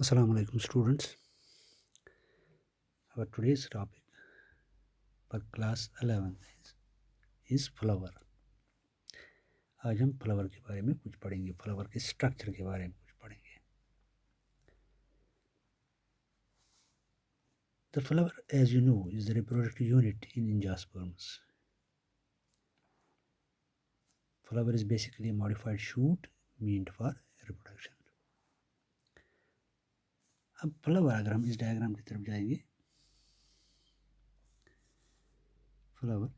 Assalamu alaikum students. Our today's topic for class 11 is flower. आज हम flower के बारे में कुछ पढ़ेंगे, फ्लावर के स्ट्रक्चर के बारे में कुछ पढ़ेंगे. The flower, as you know, is the reproductive unit in angiosperms. Flower is basically a modified shoot meant for reproduction. अब फ्लावर, अगर हम इस डायग्राम की तरफ जाएंगे, फ्लावर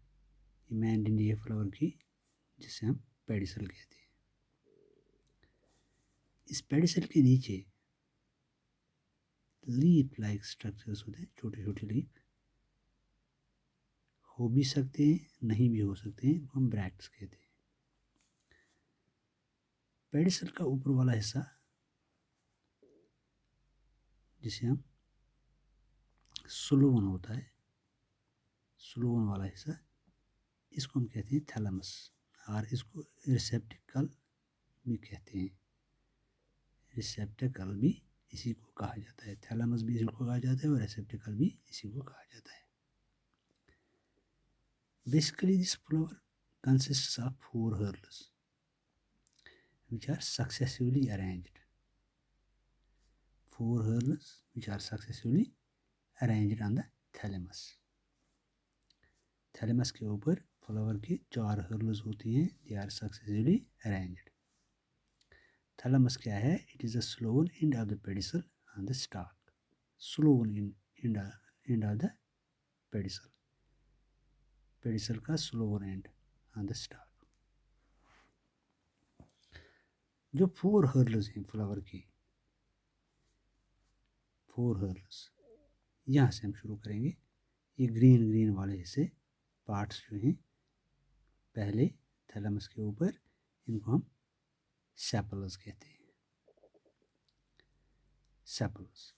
इमेजिन ये फ्लावर की, जिसे हम पेडिसल कहते हैं. इस पेडिसल के नीचे लीफ लाइक स्ट्रक्चर्स होते हैं, छोटे छोटे लीफ हो भी सकते हैं, नहीं भी हो सकते हैं, हम ब्रैक्ट्स कहते हैं. पेडिसल का ऊपर वाला हिस्सा, जिसे हम सुलोवन होता है, सुलोवन वाला हिस्सा, इसको हम कहते हैं थैलेमस, और इसको रिसेप्टिकल भी कहते हैं. रिसेप्टिकल भी इसी को कहा जाता है, थैलेमस भी इसी को कहा जाता है और रिसेप्टिकल भी इसी को कहा जाता है. Basically this flower consists of 4 whorls which are successively arranged. 4 whorls which are successively arranged on the thalamus. Thalamus के ऊपर फ्लावर की 4 हर्ल्स होती हैं, they are successively arranged. Thalamus क्या है? It is the swollen end of the pedicel on the stalk. Swollen end of the pedicel, pedicel का swollen end on the stalk. जो 4 hurls हैं फ्लावर की, 4 hurls, यहाँ से हम शुरू करेंगे. ये ग्रीन ग्रीन वाले हिस्से, पार्ट्स जो हैं पहले थैलेमस के ऊपर, इनको हम सेपल्स कहते हैं. सेपल्स,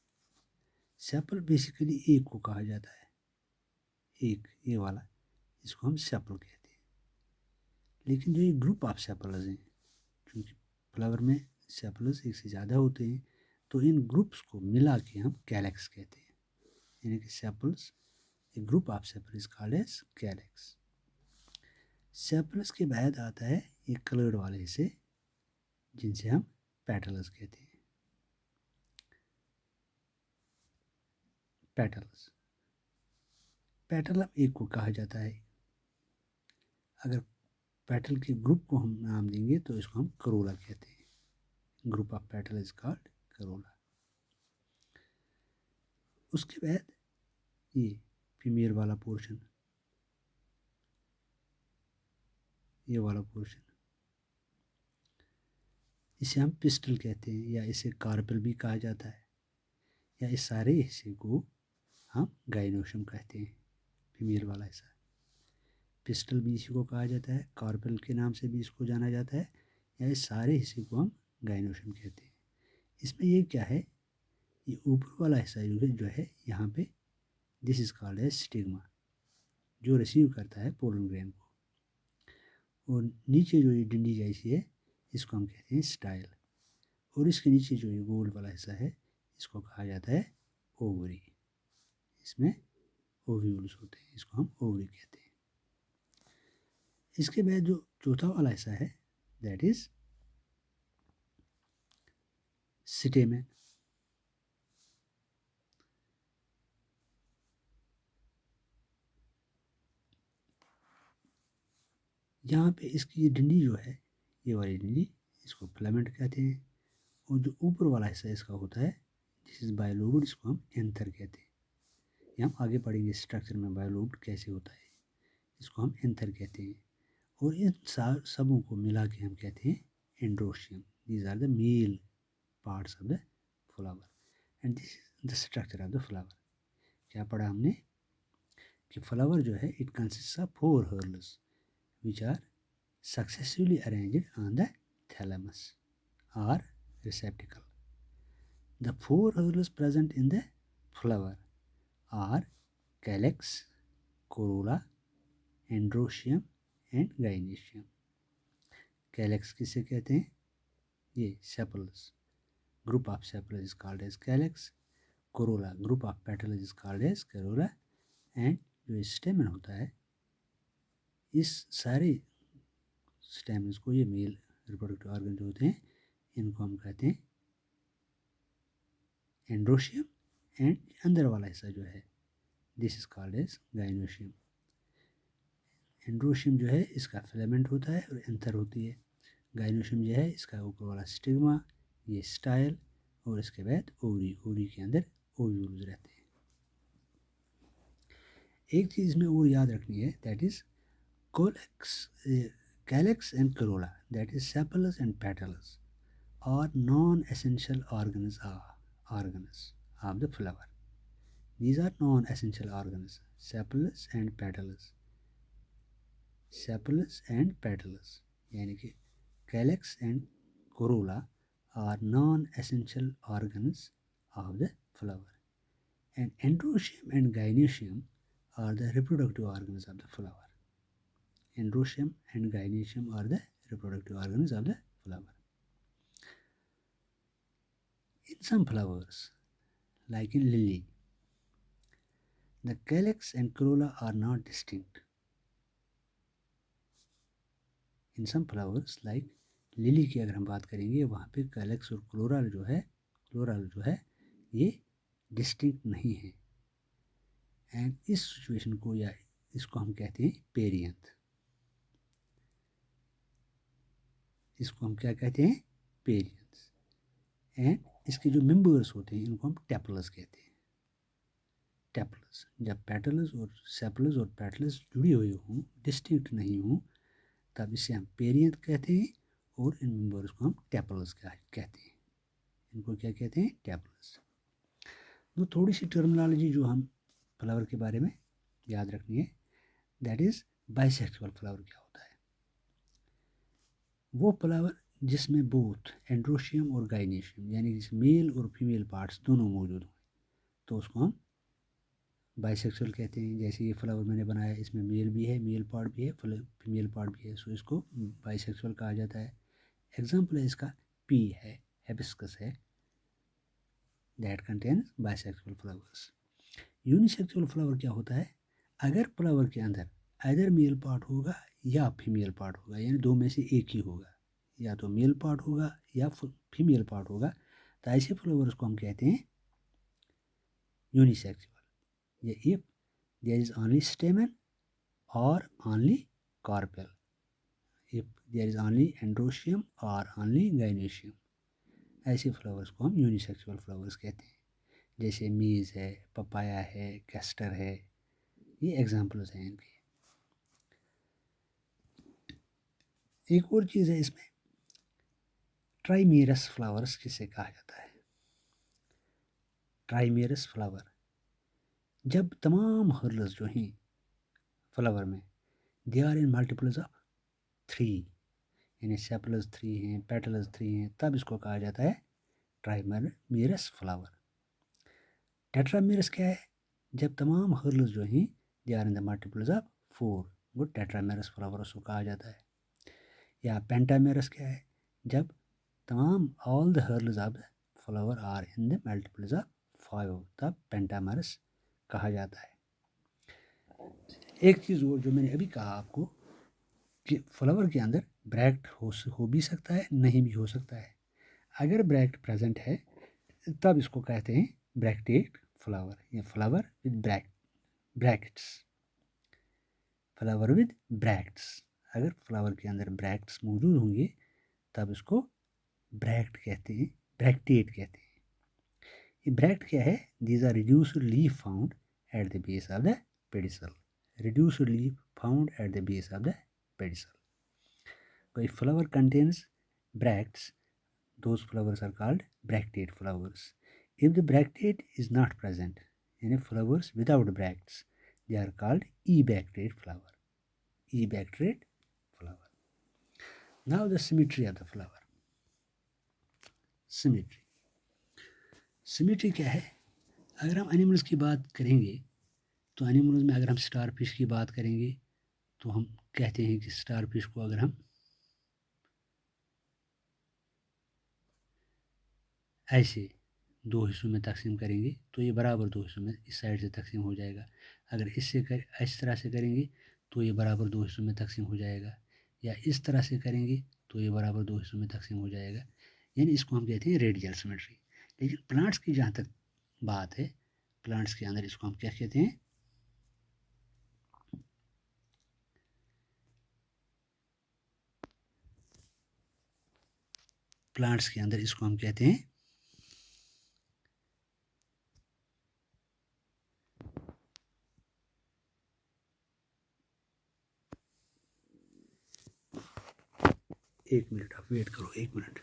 सेपल बेसिकली एक को कहा जाता है, एक ये वाला, इसको हम सेपल कहते हैं. लेकिन जो ये ग्रुप ऑफ सेपल्स हैं, क्योंकि फ्लावर में सेपल्स एक से ज़्यादा होते हैं, तो इन ग्रुप्स को मिला के हम कैलेक्स कहते हैं. यानी कि sepals, a group of sepal is called as calyx. Sepals के बाद आता है ये कलर्ड वाले हिस्से, जिनसे हम पेटल्स कहते हैं. पेटल्स, पेटल एक को कहा जाता है. अगर पेटल के ग्रुप को हम नाम देंगे तो इसको हम करोला कहते हैं. Group of petal is called Corolla. उसके बाद ये फीमेल वाला पोर्शन, ये वाला पोर्शन, इसे हम पिस्टल कहते हैं, या इसे कार्पेल भी कहा जाता है, या इस सारे हिस्से को हम गाइनोशियम कहते हैं. फीमेल वाला हिस्सा पिस्टल भी इसी को कहा जाता है, कार्पेल के नाम से भी इसको जाना जाता है, या इस सारे हिस्से को हम गाइनोशियम कहते हैं. इसमें ये क्या है, ये ऊपर वाला हिस्सा जो है यहाँ पे, this is called as stigma, जो रिसीव करता है पोलन ग्रेन को. और नीचे जो ये डंडी जैसी है, इसको हम कहते हैं स्टाइल. और इसके नीचे जो ये गोल वाला हिस्सा है, इसको कहा जाता है ओवरी. इसमें ओव्यूल्स होते हैं, इसको हम ओवरी कहते हैं. इसके बाद जो चौथा वाला हिस्सा है, दैट इज स्टेमेन. यहाँ पे इसकी ये डंडी जो है, ये वाली डंडी, इसको फिलामेंट कहते हैं. और जो ऊपर वाला हिस्सा इसका होता है, दिस इज बायोलोब्ड, इसको हम एंथर कहते हैं. ये हम आगे पढ़ेंगे स्ट्रक्चर में बायोलोब्ड कैसे होता है, इसको हम एंथर कहते हैं. और इन सबों को मिला के हम कहते हैं androecium. These are the male parts of the flower and this is the structure of the flower. क्या पढ़ा हमने कि फ्लावर जो है, it consist of 4 whorls which are successively arranged on the thalamus or receptacle. The 4 whorls present in the flower are calyx, corolla, androecium and gynoecium. Calyx किसे कहते हैं? ये sepals. group of sepals is called as calyx, corolla group of petals is called as corolla, and जो स्टेमन होता है, इस सारे stamens को, ये मेल रिप्रोडक्टिव ऑर्गन जो होते हैं, इनको हम कहते हैं एंड्रोशियम, एंड अंदर वाला हिस्सा जो है this is called as gynoecium. Androecium जो है इसका फिलामेंट होता है और एंथर होती है। गाइनोशियम जो है इसका ऊपर वाला स्टिग्मा, ये स्टाइल, और इसके बाद ओवरी, ओवरी के अंदर ओव्यूल्स रहते हैं। एक चीज़ में और याद रखनी है, that is calyx and corolla, that is sepals and petals, are non-essential organs of the flower. These are non-essential organs, sepals and petals, यानी कि calyx and corolla are non-essential organs of the flower, and androecium and gynoecium are the reproductive organs of the flower. Androecium and gynoecium are the reproductive organs of the flower. In some flowers, like in lily, the calyx and corolla are not distinct. In some flowers, like lily की अगर हम बात करेंगे, वहाँ पे calyx और corolla जो है ये डिस्टिंक्ट नहीं है, एंड इस सिचुएशन को या इसको हम कहते हैं पेरियंथ। इसको हम क्या कहते हैं? पेरियंथ। एंड इसके जो मेंबर्स होते हैं इनको हम टेपलस कहते हैं। टेपलस, जब पेटल्स और सेपल्स और पेटल्स जुड़ी हुई हों, डिस्टिंक्ट नहीं हों, तब इसे हम पेरियंथ कहते हैं, और इन मेंबर्स को हम टेपलस कहते हैं। इनको क्या कहते हैं? टेपलस। तो थोड़ी सी टर्मिनोलॉजी जो हम फ्लावर के बारे में याद रखनी है, दैट इज बाइसेक्सुअल फ्लावर क्या होता है। वो फ्लावर जिसमें बोथ एंड्रोशियम और गाइनेशियम, यानी जिसमें मेल और फीमेल पार्ट्स दोनों मौजूद हों, तो उसको हम बाइसेक्सुअल कहते हैं। जैसे ये फ्लावर मैंने बनाया, इसमें मेल भी है, मेल पार्ट भी है, फीमेल पार्ट भी है, सो इसको बाइसेक्सुअल कहा जाता है। एग्जाम्पल है इसका पी है, हिबिस्कस है, that contains bisexual flowers. Unisexual flower क्या होता है? अगर फ्लावर के अंदर आइदर मेल पार्ट होगा या फीमेल पार्ट होगा, यानी दो में से एक ही होगा, या तो मेल पार्ट होगा या फीमेल पार्ट होगा, तो ऐसे फ्लावर्स को हम कहते हैं unisexual. If there is only stamen or only carpel, if there is only androecium or only gynoecium, ऐसे फ्लावर्स को हम यूनिसेक्सुअल फ्लावर्स कहते हैं। जैसे मीज़ है, पपाया है, कैस्टर है, ये एग्जाम्पल्स हैं इनके। एक और चीज़ है इसमें, ट्राइमेरस फ्लावर्स किसे कहा जाता है? ट्राइमेरस फ्लावर, जब तमाम हर्ल्स जो हैं फ्लावर में, they are in multiples of 3, यानी सेपल्स 3 हैं, पेटल्स 3 हैं, तब इसको कहा जाता है ट्राइमेरस फ्लावर। टेट्रामेरस क्या है? जब तमाम हर्ल्स जो हैं they are in the multiples of 4, वो टेट्रामेरस फ्लावर उसको कहा जाता है। या पेंटामेरस क्या है? जब तमाम all the whorls of the flower are in the multiples of 5, तब पेंटामेरस कहा जाता है। एक चीज़ वो जो मैंने अभी कहा आपको कि फ्लावर के अंदर ब्रैक्ट हो भी सकता है, नहीं भी हो सकता है। अगर ब्रैक्ट प्रेजेंट है तब इसको कहते हैं ब्रैक्टेड फ्लावर, या flower with bracts, flower with bracts. अगर फ्लावर के अंदर ब्रैक्ट्स मौजूद होंगे तब इसको ब्रैक्ट कहते हैं, ब्रैक्टेड कहते हैं। ये ब्रैक्ट क्या है? These are reduced leaf found at the base of the pedicel, reduced leaf found at the base of the pedicel. So if flower contains bracts, those flowers are called bracteate flowers. If the bracteate is not present in flowers without bracts, they are called ebracteate flower. Ebracteate flower. Now the symmetry of the flower. Symmetry. Symmetry क्या है? अगर हम animals की बात करेंगे तो animals में अगर हम स्टार फिश की बात करेंगे तो हम कहते हैं कि स्टार फिश को अगर हम ऐसे दो हिस्सों में तकसीम करेंगे तो ये बराबर दो हिस्सों में इस साइड से तकसीम हो जाएगा। अगर इस तरह से करेंगे तो ये बराबर दो हिस्सों में तकसीम हो जाएगा, या इस तरह से करेंगे तो ये बराबर दो हिस्सों में तकसीम हो जाएगा। यानी इसको हम कहते हैं रेडियल सिमेट्री। लेकिन प्लांट्स की जहाँ तक बात है, प्लांट्स के अंदर इसको हम क्या कहते हैं? प्लांट्स के अंदर इसको हम कहते हैं एक मिनट, आप वेट करो, एक मिनट।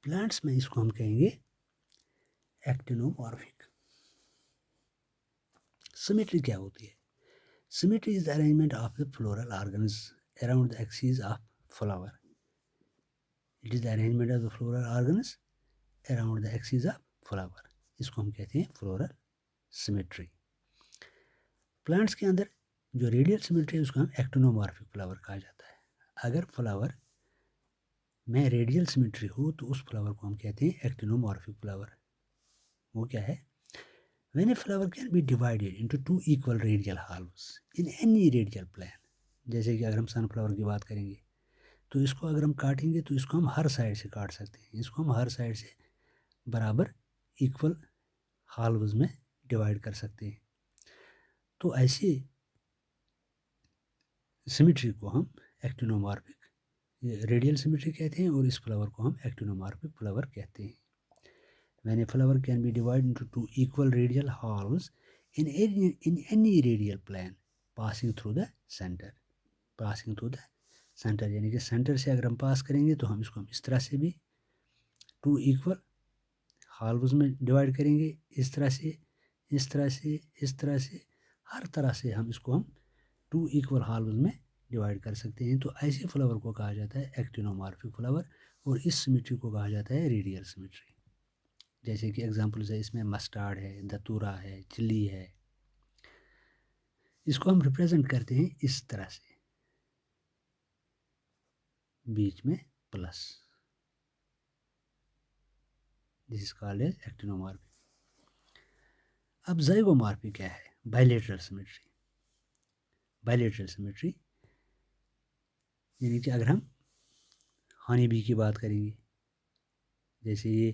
प्लांट्स में इसको हम कहेंगे एक्टिनोमॉर्फिक। सिमेट्री क्या होती है? Symmetry is the arrangement of the floral organs around the axis of flower. It is the arrangement of the floral organs around the axis of flower. इसको हम कहते हैं फ्लोरल सिमेट्री। प्लांट्स के अंदर जो रेडियल सिमेट्री है उसको हम एक्टिनोमॉर्फिक फ्लावर कहा जाता है। अगर फ्लावर में रेडियल सिमेट्री हो तो उस फ्लावर को हम कहते हैं एक्टिनोमॉर्फिक फ्लावर। वो क्या है? When a flower can be divided into two equal radial halves in any radial plane, जैसे कि अगर हम सनफ्लावर की बात करेंगे तो इसको अगर हम काटेंगे तो इसको हम हर साइड से काट सकते हैं, इसको हम हर साइड से बराबर इक्वल हाल्व्स में डिवाइड कर सकते हैं। तो ऐसी सिमेट्री को हम एक्टिनोमॉर्फिक रेडियल सिमेट्री कहते हैं और इस फ्लावर को हम एक्टिनोमॉर्फिक फ्लावर कहते हैं। When a flower can be divided into two equal radial halves in any radial plane passing through the center, passing through the center, यानी कि सेंटर से अगर हम पास करेंगे तो हम इसको हम इस तरह से भी टू इक्वल हाल्व्स में डिवाइड करेंगे, इस तरह से, इस तरह से, इस तरह से, हर तरह से हम इसको हम टू इक्वल हाल्व्स में डिवाइड कर सकते हैं। तो ऐसे फ्लावर को कहा जाता है एक्टिनोमॉर्फिक फ्लावर और इस सिमेट्री को कहा जाता है रेडियल सिमेट्री। जैसे कि एग्जांपल्स है इसमें मस्टर्ड है, दतूरा है, चिली है। इसको हम रिप्रेजेंट करते हैं इस तरह से, बीच में plus. This is called as actinomorphy. अब ज़ाइगोमॉर्फी क्या है? Bilateral symmetry. बायलेटरल सिमेट्री यानी कि अगर हम हनी बी की बात करेंगे, जैसे ये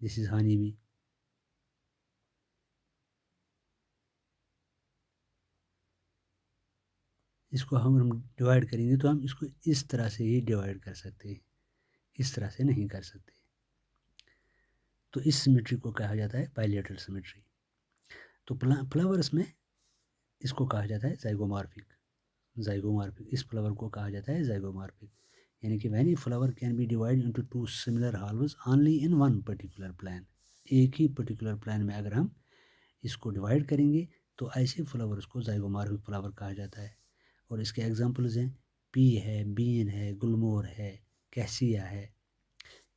दिस इज हनी बी, इसको हम डिवाइड करेंगे तो हम इसको इस तरह से ही डिवाइड कर सकते हैं, इस तरह से नहीं कर सकते। तो इस सिमेट्री को कहा जाता है बायलेटरल सिमेट्री। तो फ्लावर्स में इसको कहा जाता है ज़ाइगोमॉर्फिक। ज़ाइगोमॉर्फिक, इस फ्लावर को कहा जाता है ज़ाइगोमॉर्फिक। यानी कि when a flower can be divide into two similar halves only in one particular plan. एक ही पर्टिकुलर प्लान में अगर हम इसको डिवाइड करेंगे तो ऐसे फ्लावर्स को ज़ाइगोमॉर्फिक फ्लावर कहा जाता है। और इसके एग्जांपल्स हैं पी है, बीन है, गुलमोर है, कैसिया है।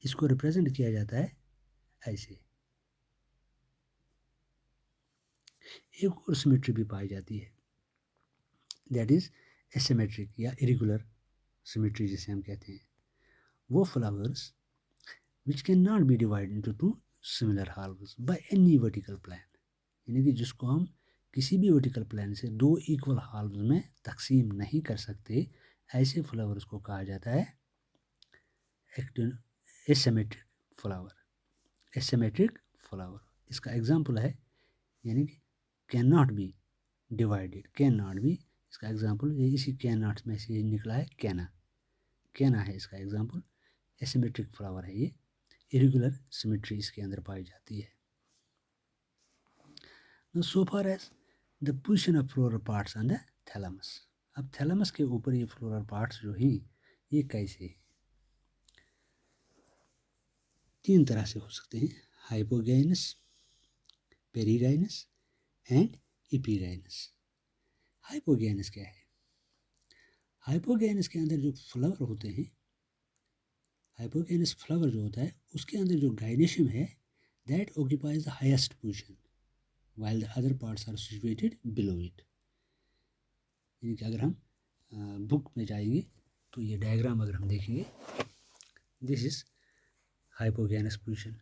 इसको रिप्रेजेंट किया जाता है ऐसे। एक और सिमेट्री भी पाई जाती है, दैट इज़ एसिमेट्रिक या इरेगुलर सिमेट्री जिसे हम कहते हैं। वो flowers which can not be divide into two similar halves by any vertical plan, यानी कि जिसको हम किसी भी वर्टिकल प्लान से दो इक्वल हाल्व्स में तकसीम नहीं कर सकते, ऐसे फ्लावर्स को कहा जाता है एसिमेट्रिक फ्लावर। एसिमेट्रिक फ्लावर, इसका एग्जांपल है यानी कि can not B divided, can not B, इसका एग्जांपल ये इसी कैन नॉट में से निकला है कैना, कैना है इसका एग्जांपल। एसिमेट्रिक फ्लावर है ये, इरेगुलर सिमेट्री इसके अंदर पाई जाती है। So far as the position of floral parts on the thalamus. अब थैलेमस के ऊपर ये फ्लोरल पार्ट्स जो हैं ये कैसे है? तीन तरह से हो सकते हैं, hypogynous, perigynous and epigynous. Hypogynous क्या है? हाइपोगाइनस के अंदर जो फ्लावर होते हैं, हाइपोगाइनस फ्लावर जो होता है उसके अंदर जो गाइनेशियम है that occupies the highest position while the other parts are situated below it। यानी कि अगर हम बुक में जाएंगे तो ये डायग्राम अगर हम देखेंगे, दिस इज हाइपोगैनस पोजीशन।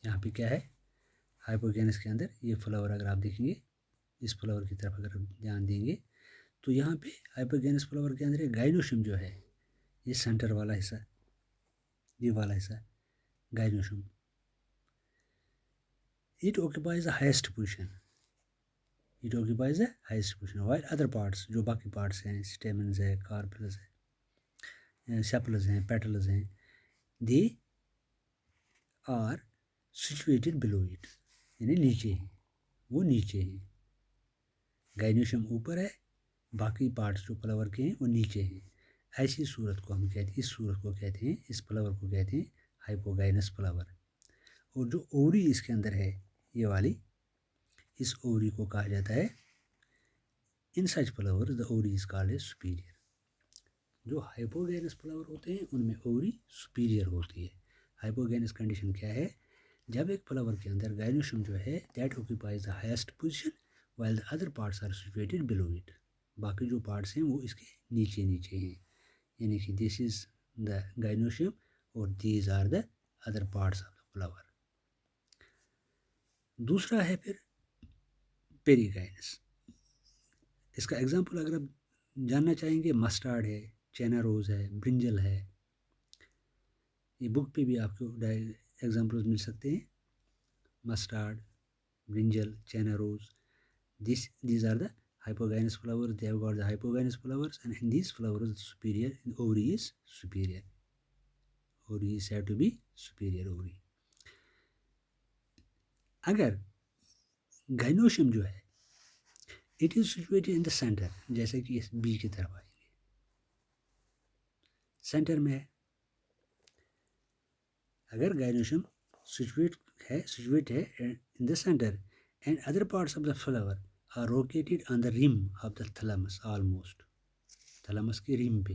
यहाँ पे क्या है, हाइपोगैनस के अंदर ये फ्लावर अगर आप देखेंगे, इस फ्लावर की तरफ अगर हम ध्यान देंगे तो यहाँ पे हाइपोगैनस फ्लावर के अंदर गाइनोशियम जो है, ये सेंटर वाला हिस्सा, ये वाला हिस्सा gynoecium, it occupies the highest position, it occupies the highest position while other parts, जो बाकी पार्ट्स हैं, स्टेमन्स है, कार्पेल्स है, सेपल्स हैं, पेटल्स हैं, they are situated below it, यानी नीचे हैं, वो नीचे हैं। गाइनोशियम ऊपर है, बाकी पार्ट्स जो फ्लावर के हैं वो नीचे हैं। ऐसी सूरत को हम कहते हैं, इस सूरत को कहते हैं, इस फ्लावर को कहते हैं हाइपोगाइनस फ्लावर। और जो ओवरी इसके अंदर है ये वाली, इस ओवरी को कहा जाता है, in such flower the ovary is called a superior. जो हाइपोगाइनस फ्लावर होते हैं उनमें ओवरी सुपीरियर होती है। हाइपोगाइनस कंडीशन क्या है? जब एक फ्लावर के अंदर गाइनोशियम जो है that occupies the highest position while the other parts are situated below it, बाकी जो पार्ट्स हैं वो इसके नीचे नीचे हैं, यानी कि दिस इज द गाइनोशियम और these are the other parts of the flower. दूसरा है फिर पेरीगाइनस। इसका एग्जाम्पल अगर आप जानना चाहेंगे, मस्टर्ड है, चैना रोज़ है, ब्रिंजल है, ये बुक पे भी आपको एग्जाम्पल्स मिल सकते हैं। मस्टर्ड, ब्रिंजल, चैना रोज़, these are the hypogynous flowers, they have got the hypogynous flowers, and in these flowers superior ovary is superior, ovary is said to be superior ovary। अगर gynoecium जो है it is situated in the centre, जैसे कि इस B की तरफ आएंगे, centre में है, अगर गाइनोशियम सिचुएट है in the centre and other parts of the flower are located on the rim of the thalamus, almost thalamus के रिम पे,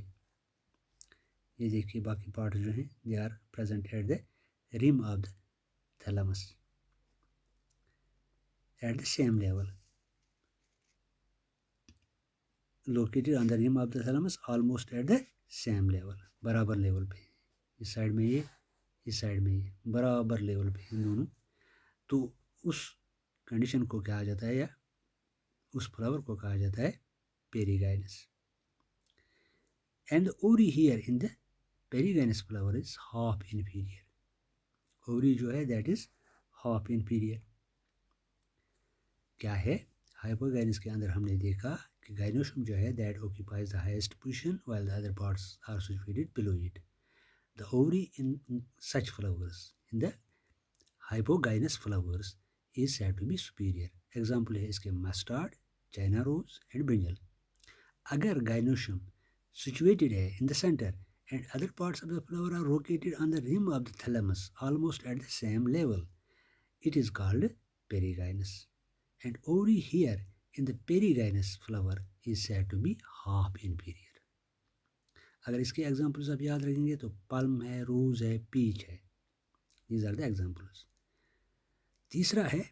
ये देखिए बाकी पार्ट जो हैं they are present at the rim of the thalamus at the same level, located on the rim of the thalamus almost at the same level, बराबर level पे, इस साइड में ये, इस साइड में ये, बराबर लेवल पे इन दोनों। तो उस कंडीशन को कहा जाता है, या उस फ्लावर को कहा जाता है perigynous. And the ovary here in the perigynous flower is half inferior, ovary जो है दैट इज हाफ इन्फीरियर। क्या है? हाइपोगाइनस के अंदर हमने देखा कि गाइनोशियम जो है that occupies the highest position while the other parts are situated below it. The ovary in such flowers, in the hypogynous flowers is said to be superior. Example है इसके mustard, China rose and brinjal. अगर gynoecium situated है in the centre and other parts of the flower are located on the rim of the thalamus almost at the same level, it is called perigynous. And ovary here in the perigynous flower is said to be half inferior। अगर इसके examples आप याद रखेंगे तो plum है, रोज है, peach है, these are the examples। तीसरा है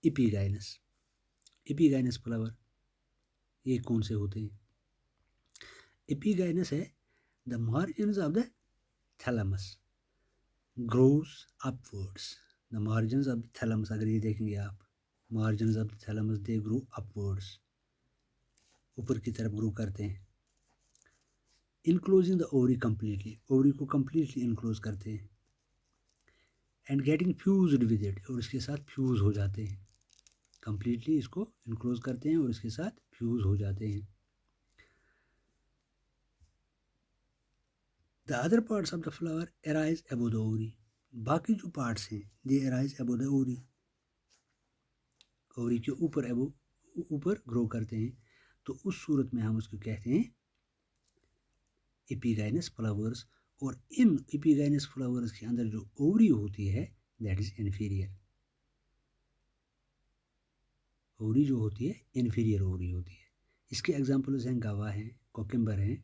एपिगाइनस। एपिगाइनस फ्लावर ये कौन से होते हैं? एपिगाइनस है the margins of the thalamus grows upwards, the margins of the thalamus, अगर ये देखेंगे आप, margins of the thalamus they grow upwards, ऊपर की तरफ ग्रो करते हैं, enclosing the ovary completely, ovary को completely enclose करते हैं, and getting fused with it, और इसके साथ fuse हो जाते हैं, completely इसको enclose करते हैं और इसके साथ fuse हो जाते हैं। The other parts of the flower arise above the ovary, बाकी जो पार्ट्स हैं they arise above the ovary, ovary के ऊपर ऊपर ग्रो करते हैं, तो उस सूरत में हम उसको कहते हैं एपिगाइनस फ्लावर्स। और इन एपिगाइनस फ्लावर्स के अंदर जो ओवरी होती है दैट इज इन्फीरियर। ओवरी जो होती है इन्फीरियर ओवरी होती है। इसके एग्जांपल्स हैं गवा हैं, कोकम्बर हैं,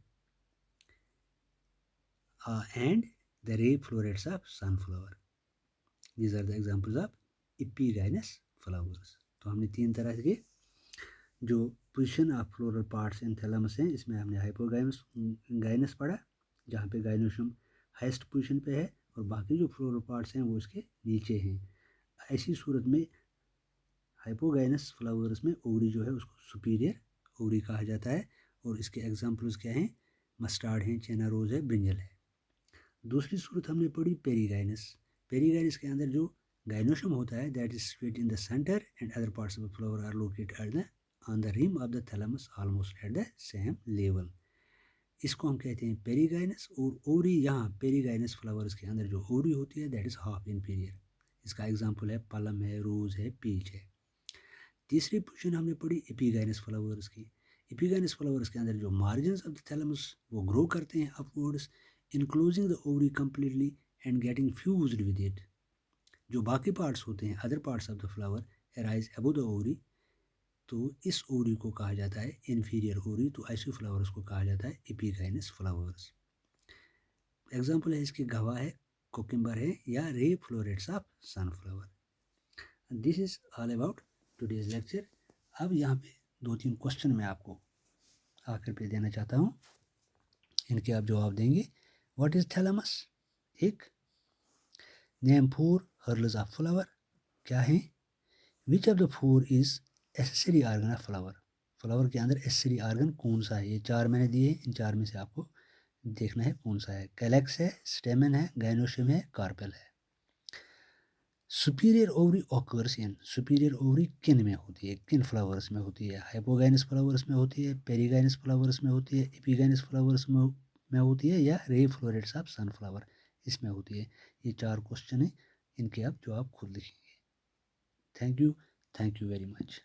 and the ray florets of sunflower. These are the examples of epigynous flowers. तो हमने 3 तरह के जो position of floral parts in thalamus हैं, इसमें हमने हाइपोगाइनस गाइनस पढ़ा जहाँ पे गाइनोशियम हाईएस्ट पोजीशन पे है और बाकी जो फ्लोरल पार्ट्स हैं वो इसके नीचे हैं। ऐसी सूरत में हाइपोगाइनस फ्लावर्स में ओवरी जो है उसको सुपीरियर ओवरी कहा जाता है। और इसके एग्जांपल्स क्या हैं? मस्टार्ड हैं, चेना रोज है, ब्रिंजल है। दूसरी सूरत हमने पढ़ी पेरीगाइनस। पेरीगाइनस के अंदर जो गाइनोशियम होता है that is situated in the centre and other parts of the flower are located at the on the rim of the thalamus almost at the same level. इसको हम कहते हैं पेरीगाइनस। और ओवरी, यहाँ पेरीगाइनस फ्लावर्स के अंदर जो ovary होती है दैट इज हाफ इंफीरियर। इसका एग्जांपल है पलम है, रोज है, पीच है। तीसरी पोजीशन हमने पढ़ी एपिगाइनस फ्लावर्स की। एपिगाइनस फ्लावर्स के अंदर जो मार्जिन्स ऑफ द थैलेमस वो ग्रो करते हैं upwards, enclosing the ovary completely and getting fused with it. जो बाकी पार्ट्स होते हैं, other parts of the flower arise above the ovary, तो इस ओवरी को कहा जाता है इन्फीरियर ओवरी। तो ऐसे फ्लावर्स को कहा जाता है एपिगाइनस फ्लावर्स। एग्जाम्पल है इसके गवा है, कोकम्बर है, या रे florets of sunflower. This is all about today's lecture. अब यहाँ पे 2-3 क्वेश्चन मैं आपको आखिर पे देना चाहता हूँ, इनके आप जवाब देंगे। What is thalamus? एक। नेम 4 हर्ल्स ऑफ फ्लावर, क्या है? Which of the 4 is accessory organ of flower? Flower के अंदर एसेसरी आर्गन कौन सा है? ये 4 मैंने दिए, इन 4 में से आपको देखना है कौन सा है। कैलेक्स है, स्टेमन है, गाइनोशियम है, कार्पेल है। Superior ovary occurs in, superior ovary किन में होती है, किन फ्लावर्स में होती है? हाइपोगाइनस फ्लावर्स में होती है, पेरीगाइनस फ्लावर्स में होती है, एपिगाइनस फ्लावर्स में होती है, या रे फ्लोरेट्स ऑफ सनफ्लावर इसमें होती है? ये 4 क्वेश्चन है, इनके आप जवाब खुद लिखेंगे। Thank you very much.